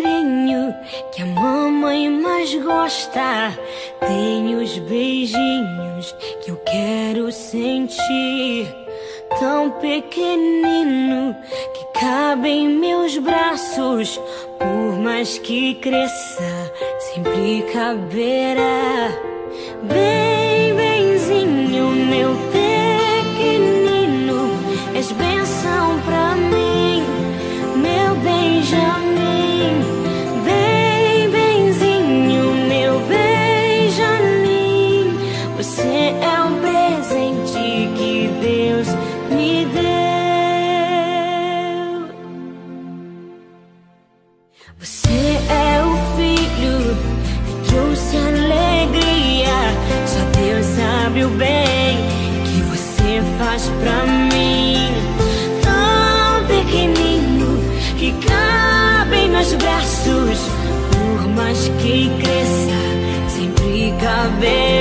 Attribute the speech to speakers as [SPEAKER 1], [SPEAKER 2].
[SPEAKER 1] cheirinho que a mamãe mais gosta. Tem os beijinhos que eu quero sentir. Tão pequenino que cabe em meus braços. Por mais que cresça, sempre caberá. Bem, benzinho, meu pequenino, és bênção pra mim, meu Benjamin. Bem, benzinho, meu Benjamin, você é um presente que Deus me deu. Você é o filho que trouxe alegria. Só Deus sabe o bem que você faz pra mim. Tão pequenino que cabe em meus braços. Por mais que cresça, sempre cabe.